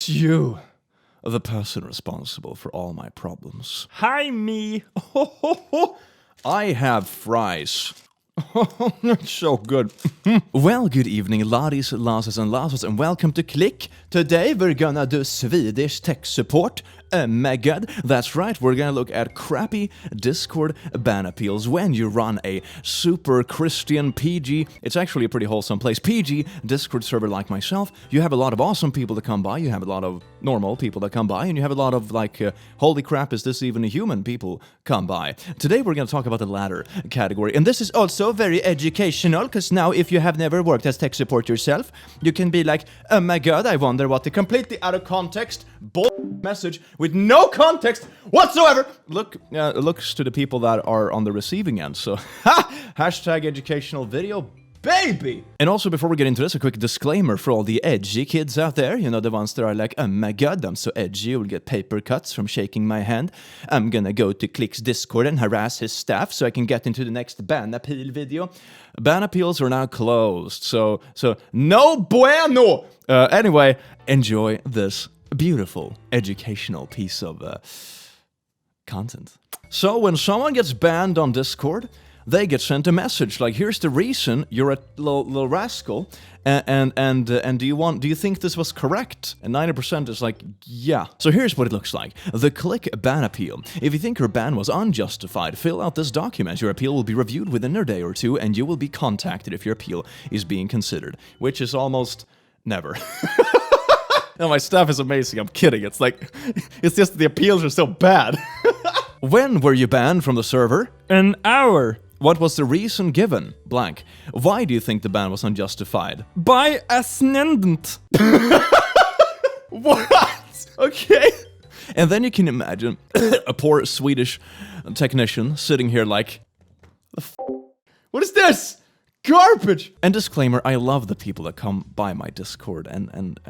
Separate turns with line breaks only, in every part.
It's you, the person responsible for all my problems.
Hi, me.
I have fries. That's so good. Well, good evening, laddies, lasses, and lasses, and welcome to Click. Today we're gonna do Swedish tech support. Oh my god, that's right, we're gonna look at crappy Discord ban appeals when you run a super Christian PG, it's actually a pretty wholesome place, PG Discord server like myself. You have a lot of awesome people that come by, you have a lot of normal people that come by, and you have a lot of holy crap, is this even a human people come by. Today we're gonna talk about the latter category, and this is also very educational, because now if you have never worked as tech support yourself, you can be like, oh my god, I wonder what the completely out of context message with no context whatsoever looks to the people that are on the receiving end. So, hashtag educational video, baby! And also, before we get into this, a quick disclaimer for all the edgy kids out there. You know, the ones that are like, oh my god, I'm so edgy, I will get paper cuts from shaking my hand. I'm gonna go to Click's Discord and harass his staff so I can get into the next ban appeal video. Ban appeals are now closed, so no bueno! Anyway, enjoy this beautiful educational piece of content. So when someone gets banned on Discord, they get sent a message like, here's the reason you're a little rascal, and do you think this was correct? And 90% is like, yeah. So here's what it looks like. The Click ban appeal. If you think your ban was unjustified, fill out this document. Your appeal will be reviewed within a day or two, and you will be contacted if your appeal is being considered, which is almost never. No, my staff is amazing, I'm kidding. It's like, it's just the appeals are so bad. When were you banned from the server?
An hour.
What was the reason given? Blank. Why do you think the ban was unjustified?
By ascendant.
What? Okay. And then you can imagine a poor Swedish technician sitting here like, what is this? Garbage! And disclaimer, I love the people that come by my Discord and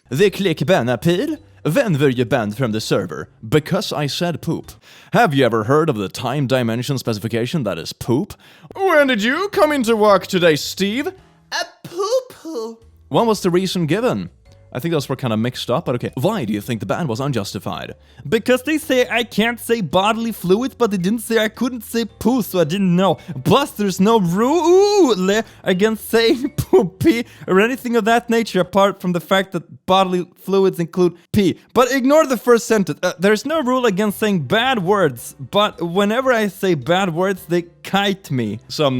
The Click ban appeal? When were you banned from the server? Because I said poop. Have you ever heard of the time dimension specification that is poop? When did you come into work today, Steve? A poop. What was the reason given? I think those were kind of mixed up, but okay. Why do you think the ban was unjustified?
Because they say I can't say bodily fluids, but they didn't say I couldn't say poo, so I didn't know. Plus, there's no rule against saying pee or anything of that nature, apart from the fact that bodily fluids include pee. But ignore the first sentence. There's no rule against saying bad words, but whenever I say bad words, they kite me.
Some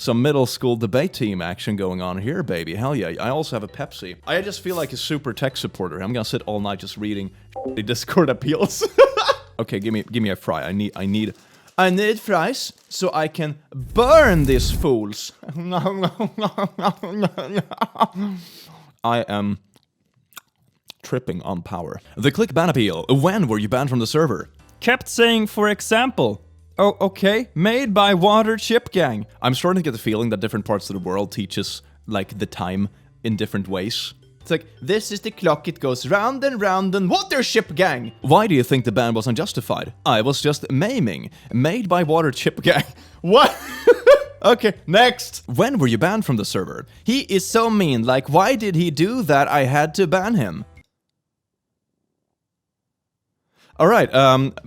middle school debate team action going on here, baby. Hell yeah. I also have a Pepsi. I just feel like a super tech supporter. I'm gonna sit all night just reading the Discord appeals. Okay, give me a fry. I need fries so I can burn these fools. I am tripping on power. The Click ban appeal. When were you banned from the server?
Kept saying, for example. Oh, okay. Made by Water Chip Gang.
I'm starting to get the feeling that different parts of the world teaches like the time in different ways. It's like, this is the clock, it goes round and Water Chip Gang! Why do you think the ban was unjustified? I was just maiming. Made by Water Chip Gang. What? Okay, next! When were you banned from the server? He is so mean, like, why did he do that? I had to ban him. Alright,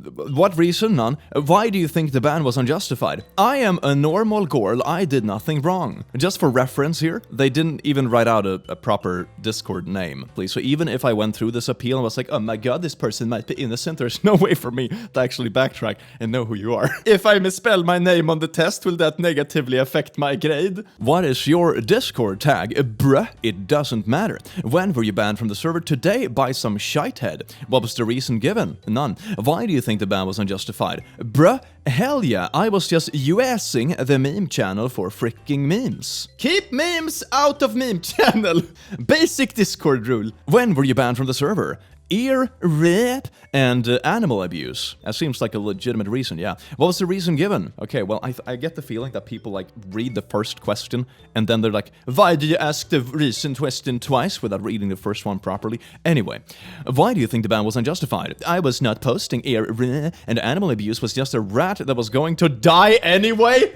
what reason? None. Why do you think the ban was unjustified? I am a normal girl, I did nothing wrong. Just for reference here, they didn't even write out a proper Discord name, please. So even if I went through this appeal and was like, oh my god, this person might be innocent, there's no way for me to actually backtrack and know who you are. If I misspell my name on the test, will that negatively affect my grade? What is your Discord tag? Bruh, it doesn't matter. When were you banned from the server? Today by some shithead. What was the reason given? None. Why do you think the ban was unjustified? Bruh, hell yeah, I was just using the meme channel for freaking memes. Keep memes out of meme channel! Basic Discord rule. When were you banned from the server? Ear rape and animal abuse. That seems like a legitimate reason, yeah. What was the reason given? Okay, well, I get the feeling that people, like, read the first question, and then they're like, why do you ask the recent question twice without reading the first one properly? Anyway, why do you think the ban was unjustified? I was not posting ear rape, and animal abuse was just a rat that was going to die anyway?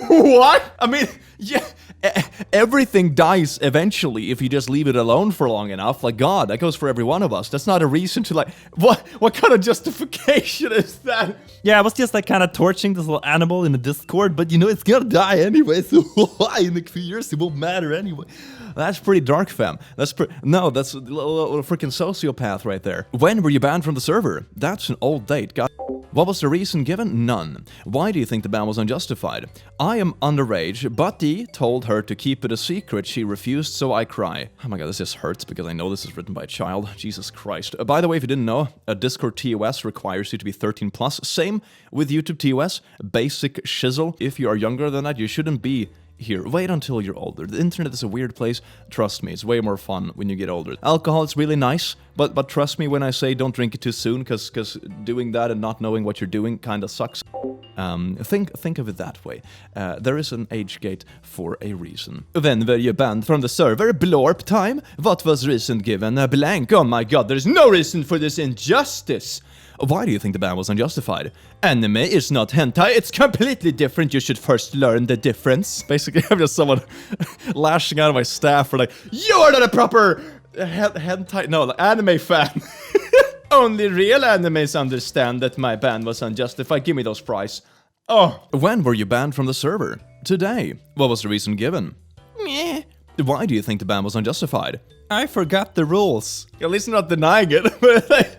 What? I mean, yeah, everything dies eventually if you just leave it alone for long enough. Like, God, that goes for every one of us. That's not a reason to like, what kind of justification is that?
Yeah, I was just like kind of torching this little animal in the Discord, but you know, it's gonna die anyway, so why in a few years it won't matter anyway.
That's pretty dark, fam. That's no, that's a little freaking sociopath right there. When were you banned from the server? That's an old date, God. What was the reason given? None. Why do you think the ban was unjustified? I am underage, but D told her to keep it a secret. She refused, so I cry. Oh my god, this just hurts because I know this is written by a child. Jesus Christ. By the way, if you didn't know, a Discord TOS requires you to be 13 plus. Same with YouTube TOS. Basic shizzle. If you are younger than that, you shouldn't be here. Wait until you're older. The internet is a weird place. Trust me, it's way more fun when you get older. Alcohol is really nice, but trust me when I say don't drink it too soon, because doing that and not knowing what you're doing kind of sucks. Think of it that way. There is an age gate for a reason. When were you banned from the server? Blorp time? What was reason given? Blank. Oh my god, there's no reason for this injustice. Why do you think the ban was unjustified? Anime is not hentai, it's completely different, you should first learn the difference. Basically, I'm just someone lashing out of my staff for like, you're not a proper hentai, no, anime fan. Only real animes understand that my ban was unjustified, give me those fries. Oh. When were you banned from the server? Today. What was the reason given? Meh. Why do you think the ban was unjustified?
I forgot the rules.
At least not denying it, but like,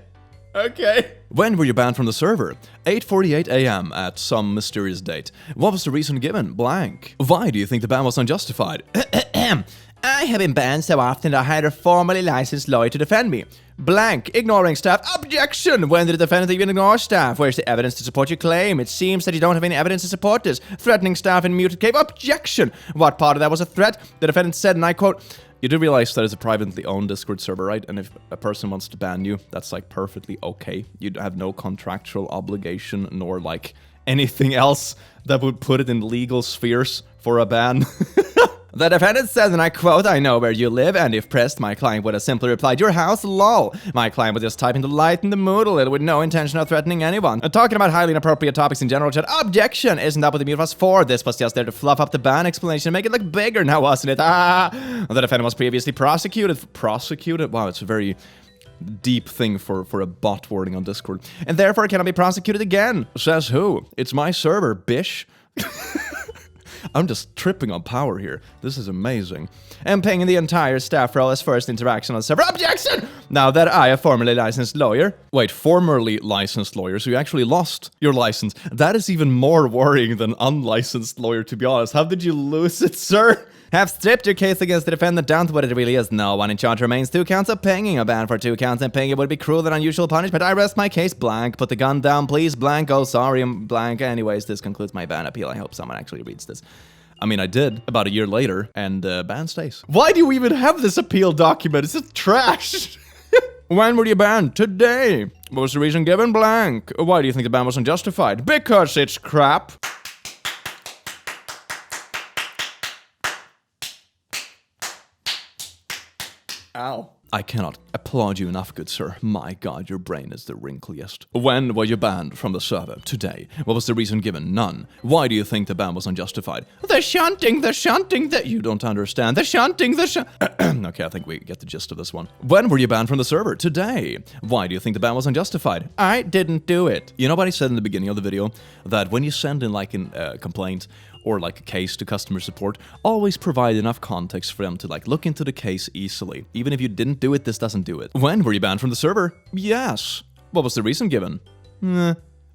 okay. When were you banned from the server? 8:48 a.m. at some mysterious date. What was the reason given? Blank. Why do you think the ban was unjustified? I have been banned so often that I hired a formally licensed lawyer to defend me. Blank. Ignoring staff. Objection! When did the defendant even ignore staff? Where's the evidence to support your claim? It seems that you don't have any evidence to support this. Threatening staff in muted cave. Objection! What part of that was a threat? The defendant said, and I quote, you do realize that it's a privately owned Discord server, right? And if a person wants to ban you, that's like perfectly okay. You have no contractual obligation nor like anything else that would put it in legal spheres for a ban. The defendant said, and I quote, I know where you live, and if pressed, my client would have simply replied, your house, lol. My client would just type in to lighten the mood a little with no intention of threatening anyone. Talking about highly inappropriate topics in general chat, objection! Isn't that what the mute was for? This was just there to fluff up the ban explanation and make it look bigger now, wasn't it? Ah! The defendant was previously prosecuted. Prosecuted? Wow, it's a very deep thing for a bot wording on Discord. And therefore cannot be prosecuted again. Says who? It's my server, bish. I'm just tripping on power here. This is amazing. And paying the entire staff role as first interaction on the server. Objection! Now that I, a formerly licensed lawyer... Wait, formerly licensed lawyer, so you actually lost your license. That is even more worrying than unlicensed lawyer, to be honest. How did you lose it, sir? Have stripped your case against the defendant down to what it really is. No one in charge remains. 2 counts of paying. A ban for 2 counts and paying it would be cruel and unusual punishment. I rest my case. Blank. Put the gun down, please. Blank. Oh, sorry. I'm blank. Anyways, this concludes my ban appeal. I hope someone actually reads this. I mean, I did about a year later, and ban stays. Why do you even have this appeal document? It's just trash. When were you banned? Today. What was the reason given? Blank. Why do you think the ban was unjustified? Because it's crap. Ow. I cannot applaud you enough, good sir. My god, your brain is the wrinkliest. When were you banned from the server? Today. What was the reason given? None. Why do you think the ban was unjustified? The shunting, that you don't understand. The shunting, Okay, I think we get the gist of this one. When were you banned from the server? Today. Why do you think the ban was unjustified? I didn't do it. You know what I said in the beginning of the video? That when you send in like a complaint or like a case to customer support, always provide enough context for them to like look into the case easily. Even if you didn't do it, this doesn't do it. When were you banned from the server? Yes. What was the reason given?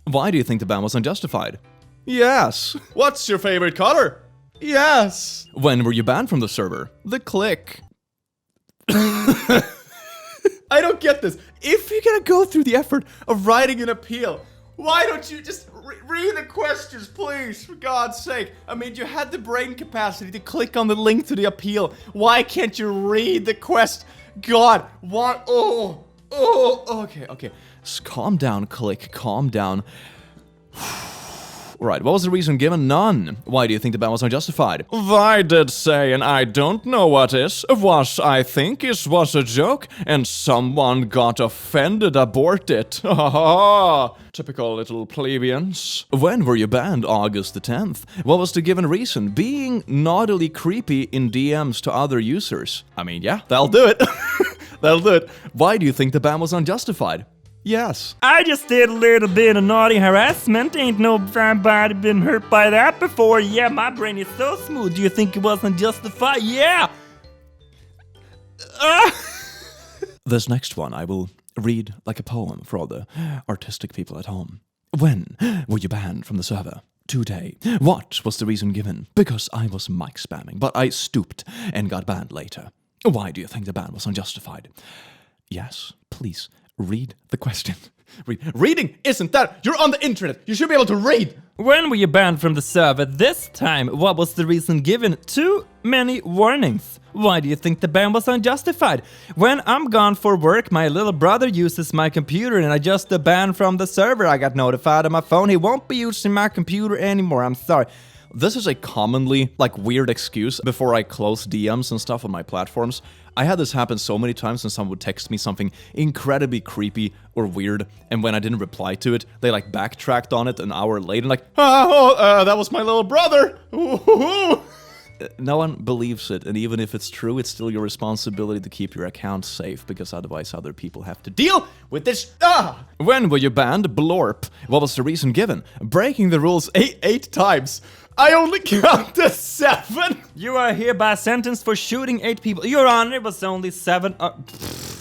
Why do you think the ban was unjustified? Yes. What's your favorite color? Yes. When were you banned from the server? The click. I don't get this. If you're gonna go through the effort of writing an appeal, why don't you just read the questions, please, for God's sake? I mean, you had the brain capacity to click on the link to the appeal. Why can't you read the quest? God, what? Okay. Just calm down, click, calm down. Right, what was the reason given? None. Why do you think the ban was unjustified?
I did say, and I don't know what is, was I think it was a joke, and someone got offended about it. Typical little plebeians.
When were you banned? August the 10th. What was the given reason? Being naughtily creepy in DMs to other users. I mean, yeah, that'll do it. That'll do it. Why do you think the ban was unjustified? Yes.
I just did a little bit of naughty harassment. Ain't nobody been hurt by that before. Yeah, my brain is so smooth. Do you think it was unjustified? Yeah.
This next one I will read like a poem for all the artistic people at home. When were you banned from the server? Today. What was the reason given? Because I was mic spamming, but I stooped and got banned later. Why do you think the ban was unjustified? Yes, please. Read the question.
Reading isn't that. You're on the internet. You should be able to read.
When were you banned from the server this time? What was the reason given? Too many warnings. Why do you think the ban was unjustified? When I'm gone for work, my little brother uses my computer and I just banned from the server. I got notified on my phone. He won't be using my computer anymore. I'm sorry.
This is a commonly, weird excuse before I close DMs and stuff on my platforms. I had this happen so many times when someone would text me something incredibly creepy or weird, and when I didn't reply to it, they backtracked on it an hour later and
that was my little brother. Ooh.
No one believes it, and even if it's true, it's still your responsibility to keep your account safe, because otherwise other people have to
Deal with this.
When were you banned? Blorp. What was the reason given? Breaking the rules
Eight times. I only counted 7.
You are hereby sentenced for shooting 8 people. Your Honor, it was only 7.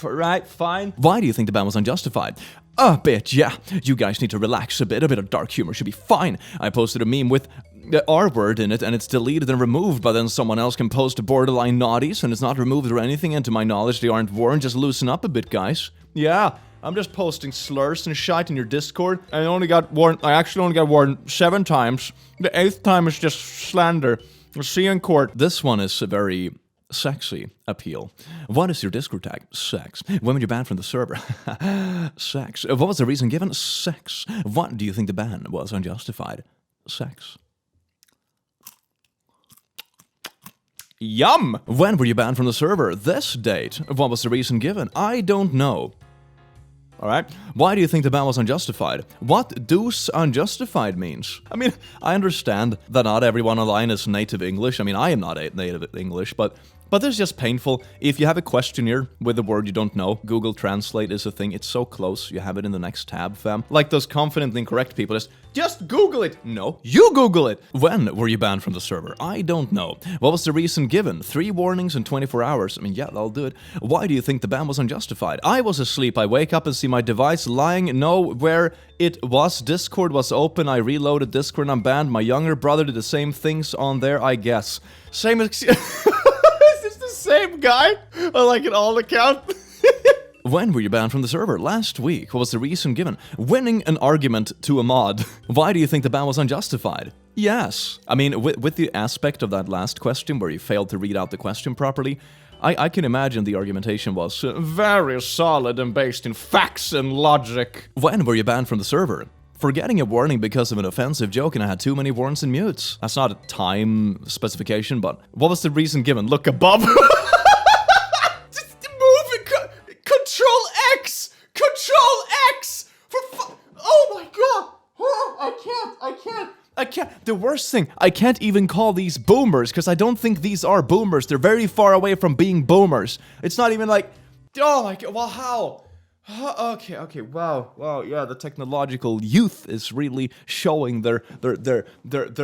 Right, fine.
Why do you think the ban was unjustified? A bit, yeah. You guys need to relax a bit. A bit of dark humor should be fine. I posted a meme with the R word in it, and it's deleted and removed, but then someone else can post borderline naughties, and it's not removed or anything, and to my knowledge, they aren't warned. Just loosen up a bit, guys.
Yeah, I'm just posting slurs and shite in your Discord, and I actually only got warned 7 times. The 8th time is just slander. We'll see you in court.
This one is a very sexy appeal. What is your Discord tag? Sex. When were you banned from the server? Sex. What was the reason given? Sex. What do you think the ban was unjustified? Sex.
Yum!
When were you banned from the server? This date. What was the reason given? I don't know. Alright? Why do you think the ban was unjustified? What does unjustified means? I mean, I understand that not everyone online is native English. I mean, I am not native English, but this is just painful. If you have a questionnaire with a word you don't know, Google Translate is a thing. It's so close. You have it in the next tab, fam. Like those confidently incorrect people
just Google it.
No, you Google it. When were you banned from the server? I don't know. What was the reason given? 3 warnings in 24 hours. I mean, yeah, that'll do it. Why do you think the ban was unjustified? I was asleep. I wake up and see my device lying. Know where it was. Discord was open. I reloaded Discord and I'm banned. My younger brother did the same things on there, I guess.
Same Same guy? I like it all account.
When were you banned from the server? Last week. What was the reason given? Winning an argument to a mod. Why do you think the ban was unjustified? Yes. I mean, with the aspect of that last question where you failed to read out the question properly, I can imagine the argumentation was
very solid and based in facts and logic.
When were you banned from the server? For getting a warning because of an offensive joke and I had too many warnings and mutes. That's not a time specification, but what was the reason given? Look above.
Just move it. Control X. Control X. Oh my god.
I can't. The worst thing, I can't even call these boomers because I don't think these are boomers. They're very far away from being boomers. It's not even like, oh my god, well, how? Okay, wow, yeah, the technological youth is really showing their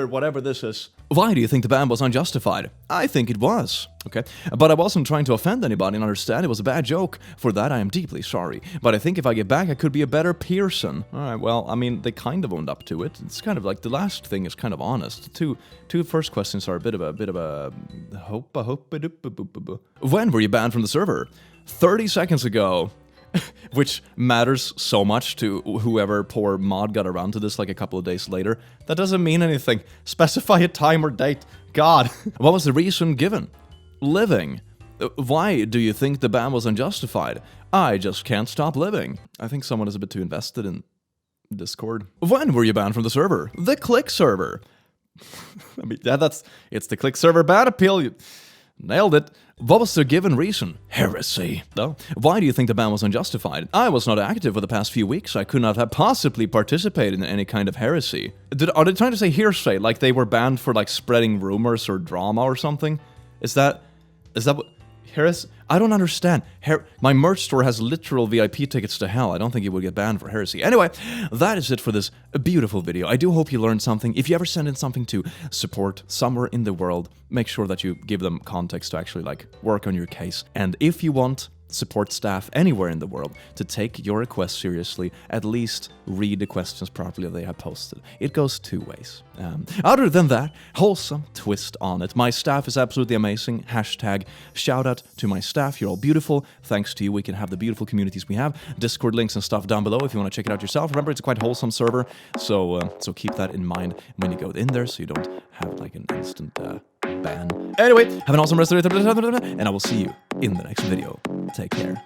whatever this is. Why do you think the ban was unjustified? I think it was, okay? But I wasn't trying to offend anybody and understand it was a bad joke. For that, I am deeply sorry. But I think if I get back, I could be a better Pearson. Alright, well, I mean, they kind of owned up to it. It's kind of like, the last thing is kind of honest. Two first questions are a bit of a When were you banned from the server? 30 seconds ago. Which matters so much to whoever poor mod got around to this like a couple of days later. That doesn't mean anything. Specify a time or date. God. What was the reason given? Living. Why do you think the ban was unjustified? I just can't stop living. I think someone is a bit too invested in Discord. When were you banned from the server? The Click server. I mean, it's the Click server ban appeal. You nailed it. What was the given reason? Heresy. No. Why do you think the ban was unjustified? I was not active for the past few weeks. I could not have possibly participated in any kind of heresy. Are they trying to say hearsay? Like they were banned for like spreading rumors or drama or something? Is that what... Heresy? I don't understand. My merch store has literal VIP tickets to hell. I don't think you would get banned for heresy. Anyway, that is it for this beautiful video. I do hope you learned something. If you ever send in something to support somewhere in the world, make sure that you give them context to actually like work on your case. And if you want support staff anywhere in the world to take your requests seriously, at least read the questions properly they have posted. It goes two ways. Other than that, wholesome twist on it. My staff is absolutely amazing. Hashtag shout out to my staff. You're all beautiful. Thanks to you, we can have the beautiful communities we have. Discord links and stuff down below if you want to check it out yourself. Remember, it's a quite wholesome server, so keep that in mind when you go in there so you don't have like an instant ban. Anyway, have an awesome rest of the day, and I will see you in the next video. Take care.